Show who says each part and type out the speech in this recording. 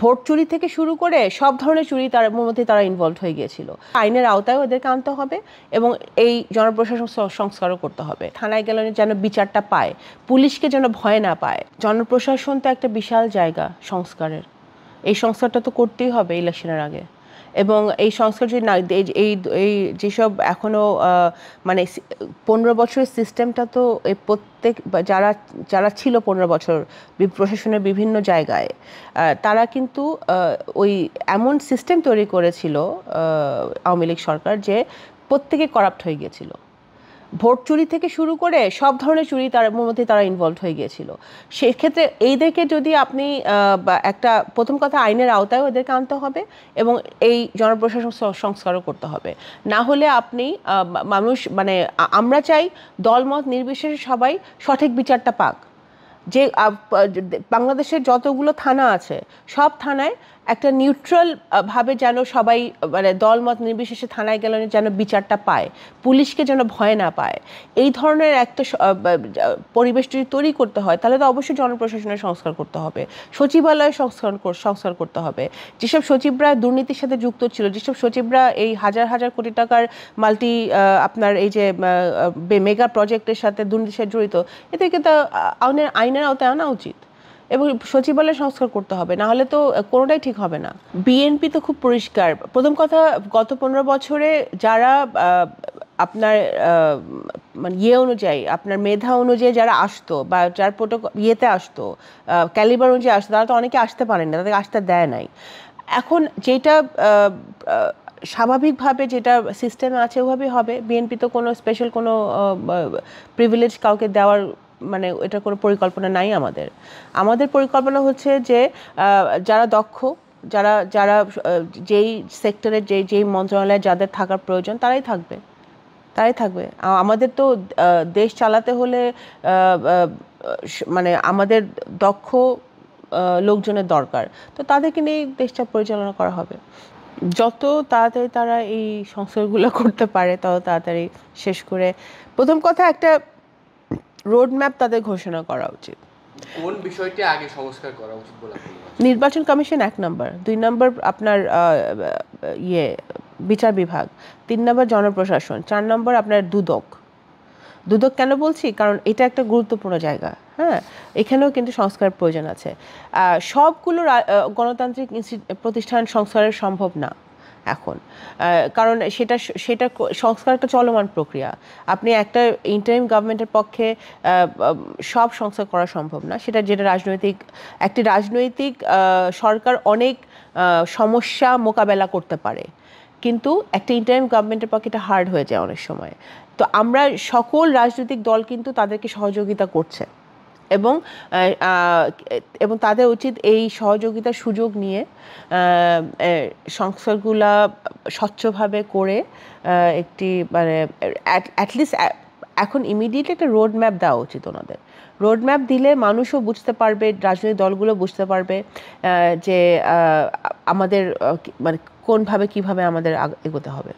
Speaker 1: Vote চুরি থেকে শুরু করে সব ধরনের চুরি তার মধ্যে তারা ইনভলভ হয়ে গিয়েছিল। আইনের আওতায় ওদেরকে আনতে হবে এবং এই জনপ্রশাসন সংস্কারও করতে হবে। থানায় গেলে যেন বিচারটা পায়, পুলিশকে যেন ভয় না পায়। জনপ্রশাসন তো একটা বিশাল জায়গা সংস্কারের, এই সংস্কারটা তো করতেই হবে ইলেকশনের আগে। এবং এই সংস্কার যদি না, এই এই যেসব এখনও মানে 15 বছরের সিস্টেমটা তো এই প্রত্যেক যারা যারা ছিল 15 বছর প্রশাসনের বিভিন্ন জায়গায়, তারা কিন্তু ওই এমন সিস্টেম তৈরি করেছিল আওয়ামী লীগ সরকার যে প্রত্যেকে করাপ্ট হয়ে গিয়েছিল। ভোট চুরি থেকে শুরু করে সব ধরনের চুরি তার মধ্যে তারা ইনভলভ হয়ে গিয়েছিল। সেক্ষেত্রে এইদেরকে যদি আপনি একটা প্রথম কথা আইনের আওতায় ওদেরকে আনতে হবে এবং এই জনপ্রশাসন সংস্কারও করতে হবে। না হলে আপনি মানুষ মানে আমরা চাই দলমত নির্বিশেষে সবাই সঠিক বিচারটা পাক। যে বাংলাদেশের যতগুলো থানা আছে সব থানায় একটা নিউট্রাল ভাবে যেন সবাই মানে দলমত নির্বিশেষে থানায় গেলে যেন বিচারটা পায়, পুলিশকে যেন ভয় না পায়। এই ধরনের একটা পরিবেশ যদি তৈরি করতে হয় তাহলে তো অবশ্যই জনপ্রশাসনের সংস্কার করতে হবে, সচিবালয় সংস্কার করতে হবে। যেসব সচিবরা দুর্নীতির সাথে যুক্ত ছিল, যেসব সচিবরা এই হাজার হাজার কোটি টাকার আপনার এই যে মেগা প্রজেক্টের সাথে দুর্নীতির সাথে জড়িত, এদেরকে তো আইনের আওতায় আনা উচিত এবং সচিবালয় সংস্কার করতে হবে। না হলে তো কোনোটাই ঠিক হবে না। বিএনপি তো খুব পরিষ্কার। প্রথম কথা, গত 15 বছরে যারা আপনার মানে অনুযায়ী আপনার মেধা অনুযায়ী যারা আসতো বা যার ইয়েতে আসতো, ক্যালিবার অনুযায়ী আসতো, তারা তো অনেকে আসতে পারেন না, তাদেরকে আসতে দেয় নাই। এখন যেটা স্বাভাবিকভাবে যেটা সিস্টেমে আছে ওভাবেই হবে। বিএনপি তো কোনো স্পেশাল কোনো প্রিভিলেজ কাউকে দেওয়ার মানে এটার কোনো পরিকল্পনা নাই। আমাদের পরিকল্পনা হচ্ছে যে যারা দক্ষ, যারা যারা যেই সেক্টরে যেই মন্ত্রণালয়ে যাদের থাকার প্রয়োজন তারাই থাকবে। আমাদের তো দেশ চালাতে হলে মানে আমাদের দক্ষ লোকজনের দরকার, তো তাদেরকে নিয়ে দেশটা পরিচালনা করা হবে। যত তাড়াতাড়ি তারা এই সংস্কারগুলো করতে পারে তত তাড়াতাড়ি শেষ করে প্রথম কথা একটা রোড ম্যাপ তাদের ঘোষণা করা উচিত।
Speaker 2: কোন বিষয়টি আগে সংস্কার করা উচিত বলে
Speaker 1: নির্বাচন কমিশন 1 নম্বর, 2 নম্বর আপনার বিচার বিভাগ, 3 নম্বর জনপ্রশাসন, 4 নম্বর আপনার দুদক। কেন বলছি, কারণ এটা একটা গুরুত্বপূর্ণ জায়গা। হ্যাঁ, এখানেও কিন্তু সংস্কার প্রয়োজন আছে। সবগুলো গণতান্ত্রিক প্রতিষ্ঠান সংস্কারের সম্ভব না এখন, কারণ সেটা সংস্কার একটা চলমান প্রক্রিয়া। আপনি একটা ইন্টারিম গভর্নমেন্টের পক্ষে সব সংস্কার করা সম্ভব না। যেটা একটি রাজনৈতিক সরকার অনেক সমস্যা মোকাবেলা করতে পারে, কিন্তু একটা ইন্টারিম গভর্নমেন্টের পক্ষে এটা হার্ড হয়ে যায় অনেক সময়। তো আমরা সকল রাজনৈতিক দল কিন্তু তাদেরকে সহযোগিতা করছে এবং তাদের উচিত এই সহযোগিতার সুযোগ নিয়ে সংস্কারগুলা স্বচ্ছভাবে করে একটি মানে অ্যাটলিস্ট এখন ইমিডিয়েটলি একটা রোড ম্যাপ দেওয়া উচিত ওনাদের। রোড ম্যাপ দিলে মানুষও বুঝতে পারবে, রাজনৈতিক দলগুলো বুঝতে পারবে যে আমাদের মানে কোনভাবে কিভাবে আমাদের এগোতে হবে।